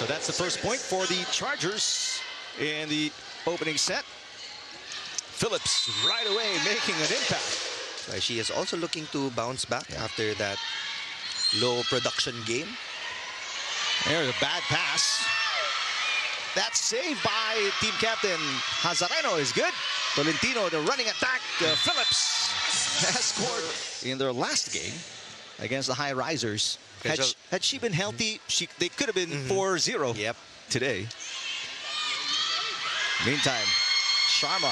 So that's the first point for the Chargers in the opening set. Phillips right away making an impact. She is also looking to bounce back after that low production game. There's a bad pass. That's saved by team captain Hazareno is good. Tolentino, the running attack. Phillips has scored in their last game against the High Risers. Had she been healthy, they could have been 4-0 today. Meantime, Sharma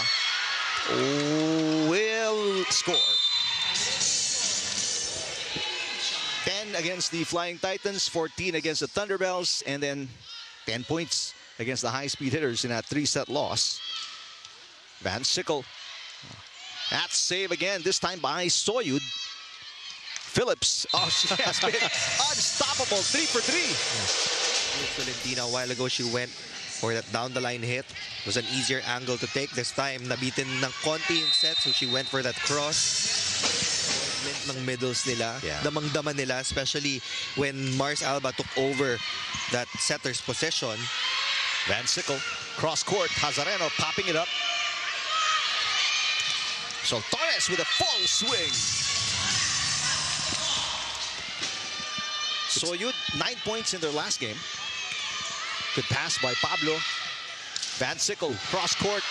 will score. 10 against the Flying Titans, 14 against the Thunderbells, and then 10 points against the high-speed hitters in that 3-set loss. Van Sickle. That save again, this time by Soyud. Phillips. Oh, she has been unstoppable. 3 for 3. Valentina, a while ago, she went for that down-the-line hit. It was an easier angle to take. This time, nabitin ng konti yung set, so she went for that cross. Ng middles nila, damang-dama nila, especially when Mars Alba took over that setter's possession. Van Sickle, cross court, Hazareno popping it up. So Torres with a full swing. Soyud, 9 points in their last game. Good pass by Pablo. Van Sickle, cross court.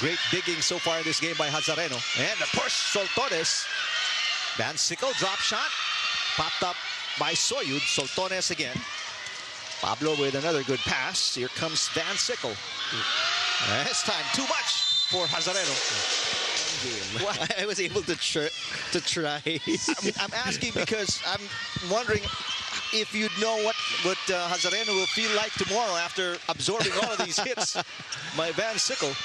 Great digging so far in this game by Hazareno. And the push, Soltones. Van Sickle, drop shot. Popped up by Soyud. Soltones again. Pablo with another good pass. Here comes Van Sickle. This time, too much for Hazareno. I was able to try. I'm asking because I'm wondering if you know what Hazareno will feel like tomorrow after absorbing all of these hits by Van Sickle.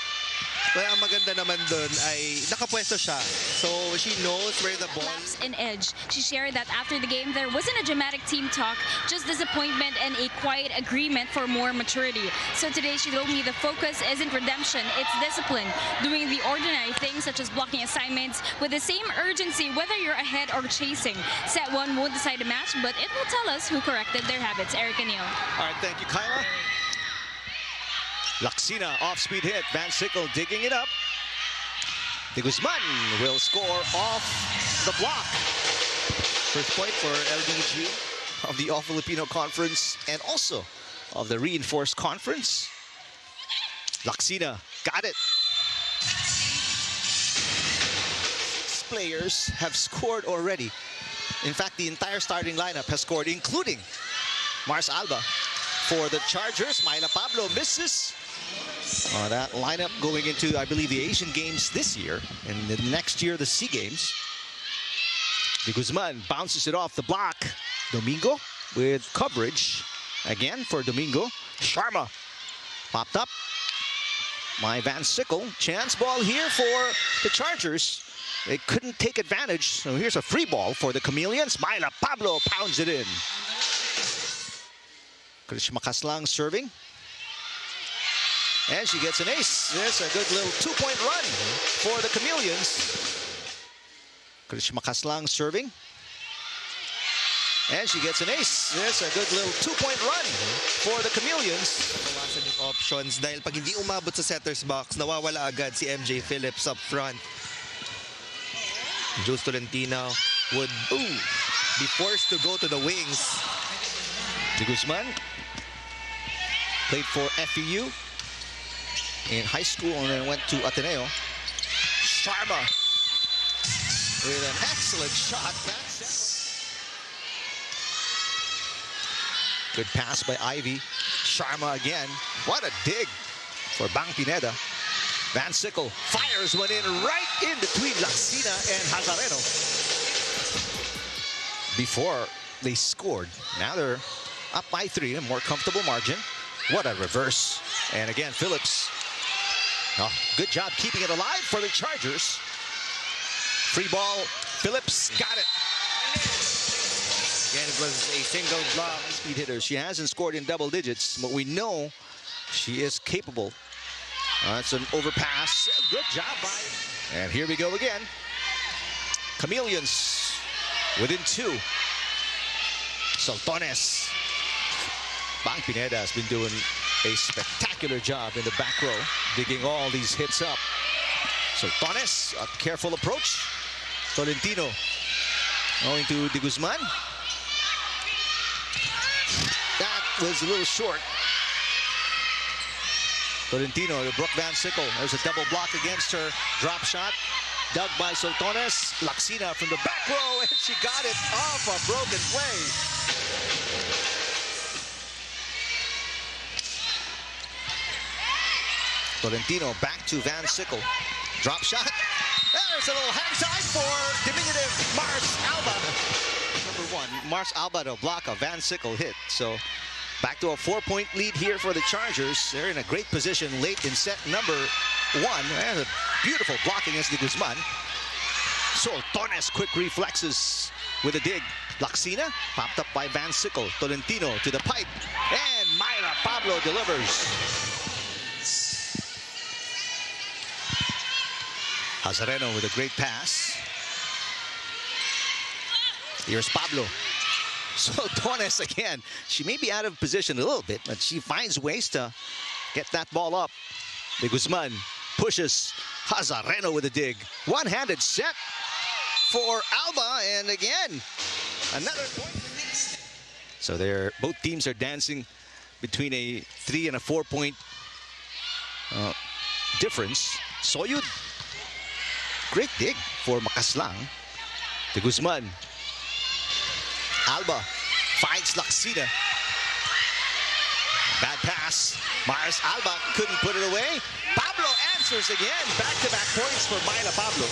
Kaya ang maganda naman dun ay nakapwesto siya. So she knows where the ball is. In edge. She shared that after the game, there wasn't a dramatic team talk, just disappointment and a quiet agreement for more maturity. So today she told me the focus isn't redemption, it's discipline. Doing the ordinary things such as blocking assignments with the same urgency whether you're ahead or chasing. Set 1 won't decide the match, but it will tell us who corrected their habits. Erica Neal. All right, thank you, Kyla. Laksina, off-speed hit. Van Sickle digging it up. De Guzman will score off the block. First point for LDG of the All-Filipino Conference and also of the Reinforced Conference. Laksina got it. 6 players have scored already. In fact, the entire starting lineup has scored, including Mars Alba. For the Chargers, Myla Pablo misses. That lineup going into, I believe, the Asian Games this year, and the next year, the SEA Games. De Guzman bounces it off the block. Domingo with coverage. Again for Domingo. Sharma popped up. My Van Sickle. Chance ball here for the Chargers. They couldn't take advantage, so here's a free ball for the Chameleons. Myla Pablo pounds it in. Krish Makaslang serving. And she gets an ace. There's a good little 2-point run for the Chameleons. Krish Makaslang serving. And she gets an ace. There's a good little 2-point run for the Chameleons. Nawasan yung options dahil pag hindi umabot sa setter's box, nawawala agad si MJ Phillips up front. Jules Tolentino would be forced to go to the wings. De Guzman played for FEU in high school and then went to Ateneo. Sharma with an excellent shot. Good pass by Ivy. Sharma again. What a dig for Bang Pineda. Van Sickle fires one in right in between Laksina and Hazareno. Before they scored. Now they're up by 3, a more comfortable margin. What a reverse. And again, Phillips. Oh, good job keeping it alive for the Chargers. Free ball. Phillips got it. Again, it was a single block. Speed hitter. She hasn't scored in double digits, but we know she is capable. That's an overpass. Good job by. And here we go again. Chameleons within 2. Soltones. Bang Pineda has been doing a spectacular job in the back row, digging all these hits up. So Tones, a careful approach. Tolentino going to De Guzman. That was a little short. Tolentino to Brooke Van Sickle. There's a double block against her. Drop shot. Dug by Soltones. Laxina from the back row, and she got it off a broken play. Tolentino back to Van Sickle. Drop shot. There's a little hang time for diminutive Mars Alba. Number 1, Mars Alba to block a Van Sickle hit. So back to a 4-point lead here for the Chargers. They're in a great position late in set number 1. There's a beautiful block against De Guzman. Soltones, quick reflexes with a dig. Laxina popped up by Van Sickle. Tolentino to the pipe. And Myra Pablo delivers. Hazareno with a great pass. Here's Pablo. Soltones again. She may be out of position a little bit, but she finds ways to get that ball up. De Guzman pushes. Hazareno with a dig. One-handed set for Alba, and again, another point. So both teams are dancing between a 3 and a 4-point difference. Soyud, great dig for Makaslang. De Guzman. Alba finds Laxina. Bad pass. Mars Alba couldn't put it away. Pablo answers again. Back-to-back points for Myla Pablo.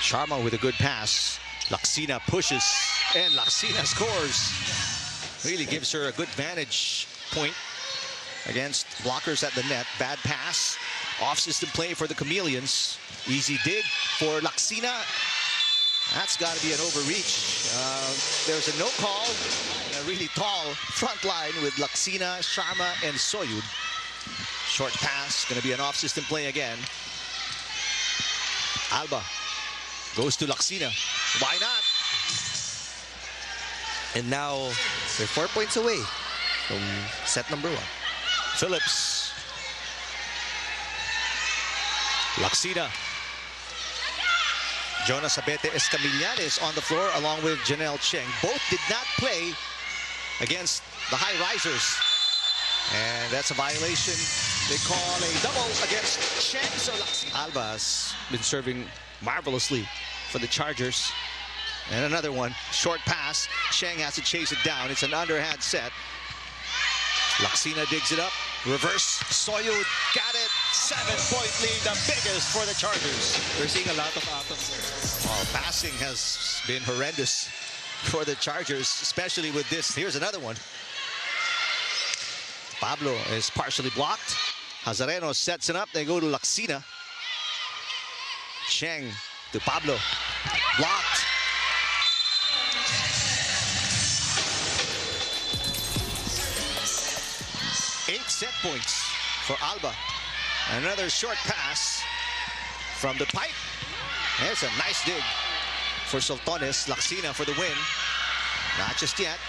Sharma with a good pass. Laxina pushes, and Laxina scores. Really gives her a good vantage point against blockers at the net. Bad pass. Off-system play for the Chameleons. Easy dig for Laxina. That's got to be an overreach. There's a no call. A really tall front line with Laxina, Sharma, and Soyud. Short pass. Going to be an off-system play again. Alba goes to Laxina. Why not? And now they're 4 points away from set number 1. Phillips. Laxina. Jonas Abete Escamillanes on the floor along with Janelle Cheng. Both did not play against the high risers. And that's a violation. They call a double against Cheng. So Alba has been serving marvelously for the Chargers. And another one. Short pass. Cheng has to chase it down. It's an underhand set. Laxina digs it up. Reverse. Soyud got it. 7-point lead, the biggest for the Chargers. We're seeing a lot of atoms there. Well, passing has been horrendous for the Chargers, especially with this. Here's another one. Pablo is partially blocked. Hazareno sets it up. They go to Laxina. Cheng to Pablo. Blocked. Eight set points for Alba. Another short pass from the pipe. There's a nice dig for Soltones. Laxina for the win. Not just yet.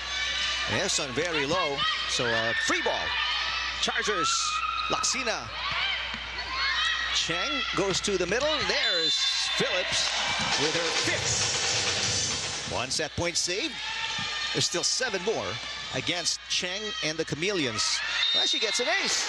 There's one very low. So a free ball. Chargers. Laxina. Cheng goes to the middle. There's Phillips with her 5th. 1 set point saved. There's still 7 more against Cheng and the Chameleons. Well, she gets an ace.